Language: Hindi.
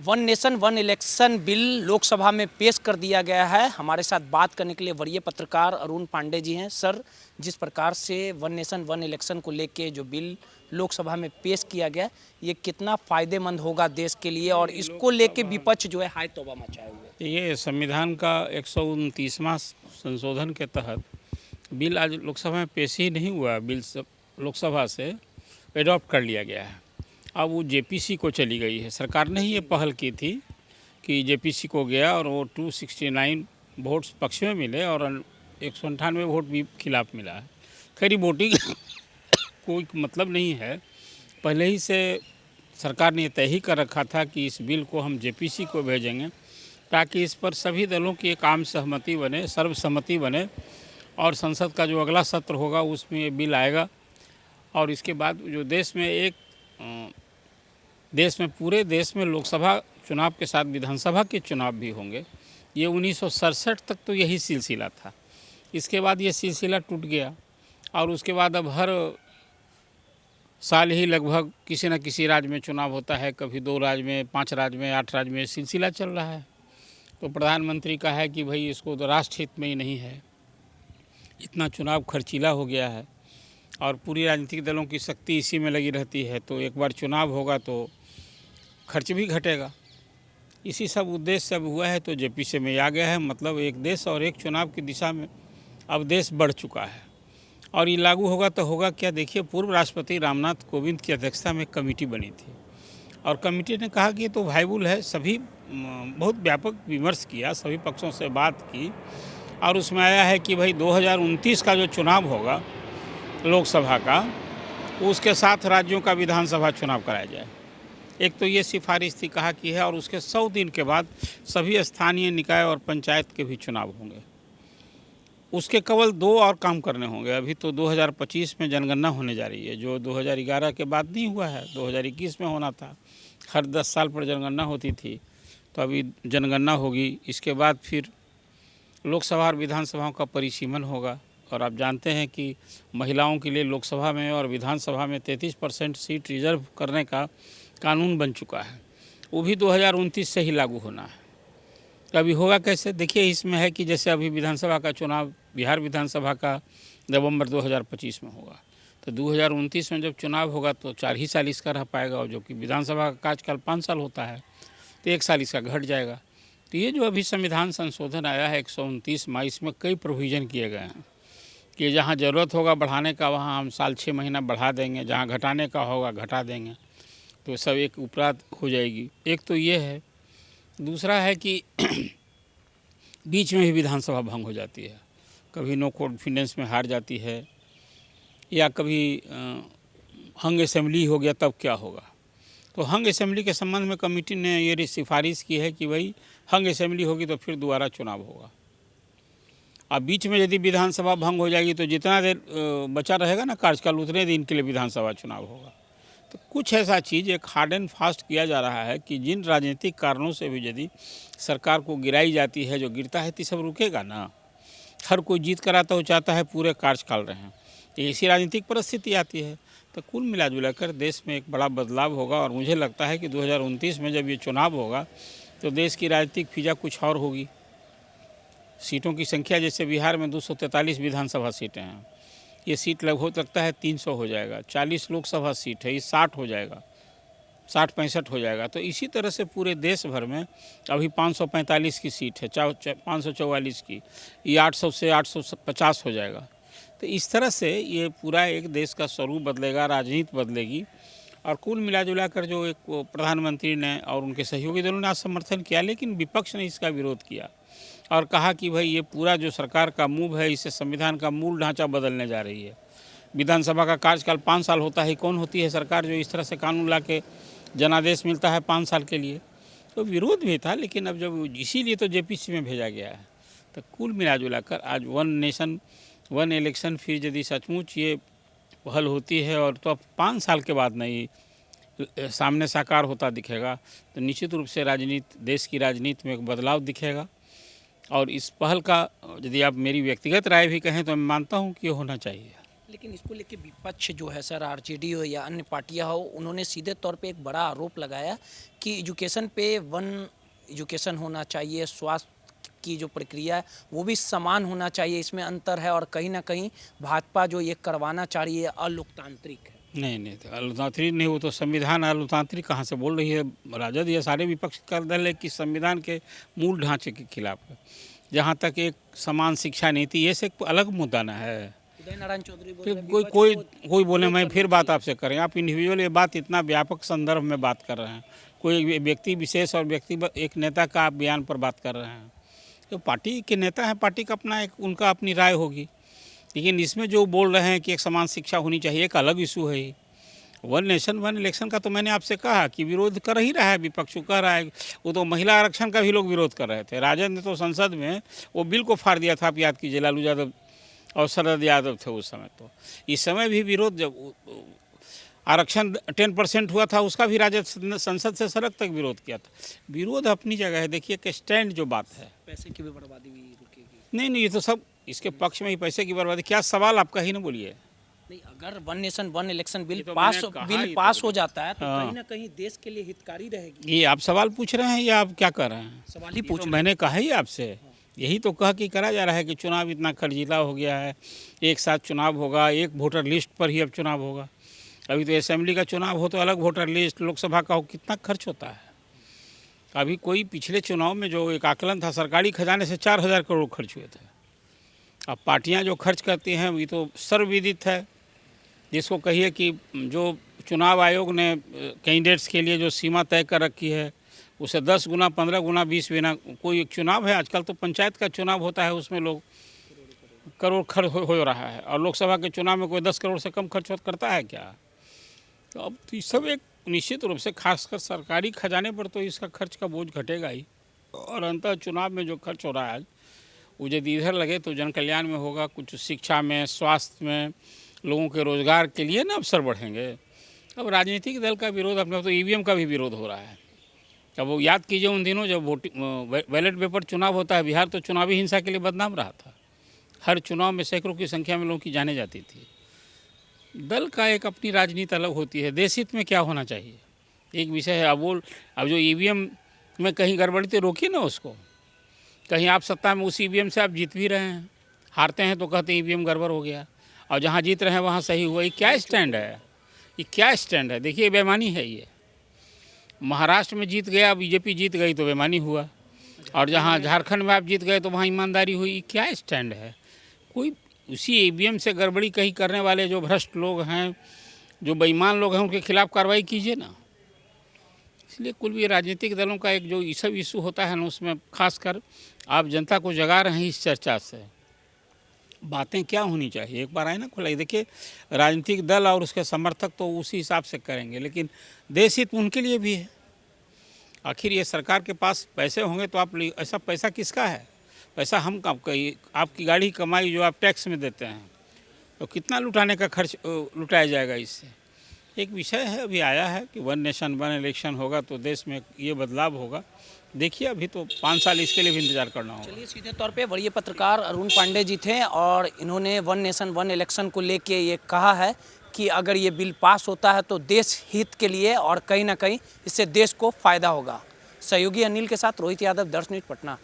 One nation one election bill Lok Sabha में पेश कर दिया गया है। हमारे साथ बात करने के लिए वरीय पत्रकार अरुण पांडे जी हैं। सर, जिस प्रकार से वन नेशन वन इलेक्शन को लेके जो बिल लोकसभा में पेश किया गया, ये कितना फ़ायदेमंद होगा देश के लिए, और इसको लेके विपक्ष जो है हाय तौबा मचाए हुए। ये संविधान का 129वां संशोधन के तहत बिल आज लोकसभा में पेश ही नहीं हुआ। बिल लोकसभा से एडॉप्ट कर लिया गया है। अब वो जेपीसी को चली गई है। सरकार ने ही ये पहल की थी कि जेपीसी को गया और वो 269 वोट्स पक्ष में मिले और 198 वोट भी खिलाफ मिला है। खैर वोटिंग कोई मतलब नहीं है। पहले ही से सरकार ने तय ही कर रखा था कि इस बिल को हम जेपीसी को भेजेंगे ताकि इस पर सभी दलों की एक आम सहमति बने, सर्वसम्मति बने, और संसद का जो अगला सत्र होगा उसमें ये बिल आएगा। और इसके बाद जो देश में पूरे देश में लोकसभा चुनाव के साथ विधानसभा के चुनाव भी होंगे। ये 1967 तक तो यही सिलसिला था। इसके बाद ये सिलसिला टूट गया और उसके बाद अब हर साल ही लगभग किसी न किसी राज्य में चुनाव होता है। कभी 2 राज्य में, 5 राज्य में, 8 राज्य में सिलसिला चल रहा है। तो प्रधानमंत्री का है कि भाई इसको तो राष्ट्र हित में ही नहीं है। इतना चुनाव खर्चीला हो गया है और पूरी राजनीतिक दलों की शक्ति इसी में लगी रहती है। तो एक बार चुनाव होगा तो खर्च भी घटेगा। इसी सब उद्देश्य से अब हुआ है तो जेपीसी में आ गया है। मतलब एक देश और एक चुनाव की दिशा में अब देश बढ़ चुका है और ये लागू होगा तो होगा क्या। देखिए, पूर्व राष्ट्रपति रामनाथ कोविंद की अध्यक्षता में एक कमेटी बनी थी और कमेटी ने कहा कि ये तो वायबल है। सभी बहुत व्यापक विमर्श किया, सभी पक्षों से बात की और उसमें आया है कि भाई 2029 का जो चुनाव होगा लोकसभा का, उसके साथ राज्यों का विधानसभा चुनाव कराया जाए। एक तो ये सिफारिश थी, कहा कि है, और उसके 100 दिन के बाद सभी स्थानीय निकाय और पंचायत के भी चुनाव होंगे। उसके केवल 2 और काम करने होंगे। अभी तो 2025 में जनगणना होने जा रही है, जो 2011 के बाद नहीं हुआ है, 2021 में होना था। हर 10 साल पर जनगणना होती थी, तो अभी जनगणना होगी। इसके बाद फिर लोकसभा और विधानसभाओं का परिसीमन होगा। और आप जानते हैं कि महिलाओं के लिए लोकसभा में और विधानसभा में 33% सीट रिजर्व करने का कानून बन चुका है। वो भी 2029 से ही लागू होना है। तो अभी होगा कैसे? देखिए, इसमें है कि जैसे अभी विधानसभा का चुनाव, बिहार विधानसभा का नवंबर 2025 में होगा, तो 2029 में जब चुनाव होगा तो 4 ही साल इसका रह पाएगा, और जो कि विधानसभा का कार्यकाल 5 साल होता है तो 1 साल इसका घट जाएगा। तो ये जो अभी संविधान संशोधन आया है 129 में, इसमें कई प्रोविज़न किए गए हैं कि जहाँ ज़रूरत होगा बढ़ाने का वहाँ हम साल 6 महीना बढ़ा देंगे, जहाँ घटाने का होगा घटा देंगे। तो सब एक उपराध हो जाएगी। एक तो ये है। दूसरा है कि बीच में ही विधानसभा भंग हो जाती है। कभी नो कॉन्फिडेंस में हार जाती है या कभी हंग असेंबली हो गया, तब क्या होगा। तो हंग असेंबली के संबंध में कमेटी ने ये सिफारिश की है कि भाई हंग असेंबली होगी तो फिर दोबारा चुनाव होगा। अब बीच में यदि विधानसभा भंग हो जाएगी तो जितना देर बचा रहेगा ना कार्यकाल, उतने दिन के लिए विधानसभा चुनाव होगा। तो कुछ ऐसा चीज़ एक हार्ड एंड फास्ट किया जा रहा है कि जिन राजनीतिक कारणों से भी यदि सरकार को गिराई जाती है, जो गिरता है तो सब रुकेगा ना। हर कोई जीत कर आता हो, चाहता है पूरे कार्यकाल रहें, तो ऐसी राजनीतिक परिस्थिति आती है। तो कुल मिला जुला कर देश में एक बड़ा बदलाव होगा और मुझे लगता है कि 2029 में जब ये चुनाव होगा तो देश की राजनीतिक फिजा कुछ और होगी। सीटों की संख्या, जैसे बिहार में 243 विधानसभा सीटें हैं, ये सीट लगभग लगता है 300 हो जाएगा। 40 लोकसभा सीट है, ये 60 हो जाएगा, 60-65 हो जाएगा। तो इसी तरह से पूरे देश भर में अभी 545 की सीट है, 544 की, ये 800 से 850 हो जाएगा। तो इस तरह से ये पूरा एक देश का स्वरूप बदलेगा, राजनीति बदलेगी। और कुल मिला जुला कर जो एक प्रधानमंत्री ने और उनके सहयोगी दलों ने आज समर्थन किया, लेकिन विपक्ष ने इसका विरोध किया और कहा कि भाई ये पूरा जो सरकार का मूव है, इससे संविधान का मूल ढांचा बदलने जा रही है। विधानसभा का कार्यकाल 5 साल होता है। कौन होती है सरकार जो इस तरह से कानून ला के जनादेश मिलता है 5 साल के लिए। तो विरोध भी था, लेकिन अब जब इसीलिए तो जेपीसी में भेजा गया है। तो कुल मिला जुला कर आज वन नेशन वन इलेक्शन फिर यदि सचमुच ये पहल होती है और तो अब 5 साल के बाद नहीं सामने साकार होता दिखेगा, तो निश्चित रूप से राजनीति, देश की राजनीति में एक बदलाव दिखेगा। और इस पहल का यदि आप मेरी व्यक्तिगत राय भी कहें तो मैं मानता हूं कि ये होना चाहिए। लेकिन इसको लेके विपक्ष जो है सर, आरजेडी हो या अन्य पार्टियां हो, उन्होंने सीधे तौर पे एक बड़ा आरोप लगाया कि एजुकेशन पे वन एजुकेशन होना चाहिए, स्वास्थ्य की जो प्रक्रिया है वो भी समान होना चाहिए, इसमें अंतर है, और कहीं ना कहीं भाजपा जो ये करवाना चाह रही है अलोकतांत्रिक है। नहीं तो लोकतांत्रिक नहीं, वो तो संविधान लोकतांत्रिक कहाँ से बोल रही है राजद? ये सारे विपक्ष का दल है कि संविधान के मूल ढांचे के खिलाफ है। जहाँ तक एक समान शिक्षा नीति, ये से अलग मुद्दा ना है। उदय नारायण चौधरी बोल फिर रहे हैं, कोई विपक्ष कोई को कोई बोले मैं विरोध फिर करना बात चाहिए। आपसे करें, आप इंडिविजुअल ये बात इतना व्यापक संदर्भ में बात कर रहे हैं, कोई व्यक्ति विशेष और व्यक्ति एक नेता का आप बयान पर बात कर रहे हैं। तो पार्टी के नेता हैं, पार्टी का अपना एक उनका अपनी राय होगी, लेकिन इसमें जो बोल रहे हैं कि एक समान शिक्षा होनी चाहिए, एक अलग इशू है। वन नेशन वन इलेक्शन का तो मैंने आपसे कहा कि विरोध कर ही रहा है, विपक्ष कह रहा है। वो तो महिला आरक्षण का भी लोग विरोध कर रहे थे। राजद ने तो संसद में वो बिल को फाड़ दिया था, आप याद कीजिए, लालू यादव और शरद यादव थे उस समय। तो इस समय भी विरोध, जब आरक्षण 10% हुआ था उसका भी राजद संसद से सड़क तक विरोध किया था। विरोध अपनी जगह है। देखिए कि स्टैंड जो बात है, पैसे की भी बर्बादी भी रुकेगी। नहीं ये तो सब इसके पक्ष में ही, पैसे की बर्बादी। क्या सवाल आपका ही ना बोलिए। नहीं, अगर one nation one election bill ये तो पास मैंने कहा बिल ही पास तो। हो जाता है तो हाँ। कहीं ना कहीं देश के लिए हितकारी रहेगी। ये आप सवाल पूछ रहे हैं या आप क्या कर रहे हैं? सवाल ही ये पूछ तो रहे मैंने कहा ही आपसे, यही तो कहा कि करा जा रहा है कि चुनाव इतना खर्चीला हो गया है, एक साथ चुनाव होगा, एक वोटर लिस्ट पर ही अब चुनाव होगा। अभी तो असेंबली का चुनाव हो तो अलग वोटर लिस्ट, लोकसभा का हो, कितना खर्च होता है। अभी कोई पिछले चुनाव में जो एक आकलन था, सरकारी खजाने से 4000 करोड़ खर्च हुए थे। अब पार्टियां जो खर्च करती हैं ये तो सर्वविदित है। जिसको कहिए कि जो चुनाव आयोग ने कैंडिडेट्स के लिए जो सीमा तय कर रखी है, उसे 10 गुना, 15 गुना, 20 गुना। कोई एक चुनाव है, आजकल तो पंचायत का चुनाव होता है, उसमें लोग करोड़ खर्च हो रहा है, और लोकसभा के चुनाव में कोई 10 करोड़ से कम खर्च करता है क्या? तो अब तो ये सब एक निश्चित रूप से, खासकर सरकारी खजाने पर तो इसका खर्च का बोझ घटेगा ही। और अंततः चुनाव में जो खर्च हो रहा है वो यदि इधर लगे तो जन कल्याण में होगा, कुछ शिक्षा में, स्वास्थ्य में, लोगों के रोजगार के लिए ना अवसर बढ़ेंगे। अब राजनीतिक दल का विरोध, अपने तो ईवीएम का भी विरोध हो रहा है। अब वो याद कीजिए उन दिनों जब बैलेट पेपर चुनाव होता है, बिहार तो चुनावी हिंसा के लिए बदनाम रहा था। हर चुनाव में सैकड़ों की संख्या में लोगों की जाने जाती थी। दल का एक अपनी राजनीति अलग होती है। देश हित में क्या होना चाहिए एक विषय है। अब जो ईवीएम में कहीं गड़बड़ी तो रोकिए ना उसको। कहीं आप सत्ता में उस ईवीएम से आप जीत भी रहे हैं, हारते हैं तो कहते हैं ईवीएम गड़बड़ हो गया, और जहाँ जीत रहे हैं वहाँ सही हुआ। ये क्या स्टैंड है? ये क्या स्टैंड है? देखिए बेईमानी है ये। महाराष्ट्र में जीत गया, बीजेपी जीत गई तो बेईमानी हुआ, और जहाँ झारखंड में आप जीत गए तो वहाँ ईमानदारी हुई। ये क्या स्टैंड है? कोई उसी ईवीएम से गड़बड़ी कहीं करने वाले जो भ्रष्ट लोग हैं, जो बेईमान लोग हैं, उनके खिलाफ कार्रवाई कीजिए ना। इसलिए कुल भी राजनीतिक दलों का एक जो ये सब इशू होता है ना, उसमें खासकर आप जनता को जगा रहे हैं इस चर्चा से। बातें क्या होनी चाहिए एक बार आए ना खुलाई। देखिए राजनीतिक दल और उसके समर्थक तो उसी हिसाब से करेंगे, लेकिन देश हित उनके लिए भी है। आखिर ये सरकार के पास पैसे होंगे तो आप, ऐसा पैसा किसका है? पैसा हम आपकी गाड़ी कमाई जो आप टैक्स में देते हैं, तो कितना लुटाने का खर्च लुटाया जाएगा इससे। एक विषय है अभी आया है कि वन नेशन वन इलेक्शन होगा तो देश में ये बदलाव होगा। देखिए अभी तो 5 साल इसके लिए भी इंतजार करना होगा। चलिए, सीधे तौर पे वरीय पत्रकार अरुण पांडे जी थे और इन्होंने वन नेशन वन इलेक्शन को लेके ये कहा है कि अगर ये बिल पास होता है तो देश हित के लिए और कहीं ना कहीं इससे देश को फायदा होगा। सहयोगी अनिल के साथ रोहित यादव, दर्श न्यूज़, पटना।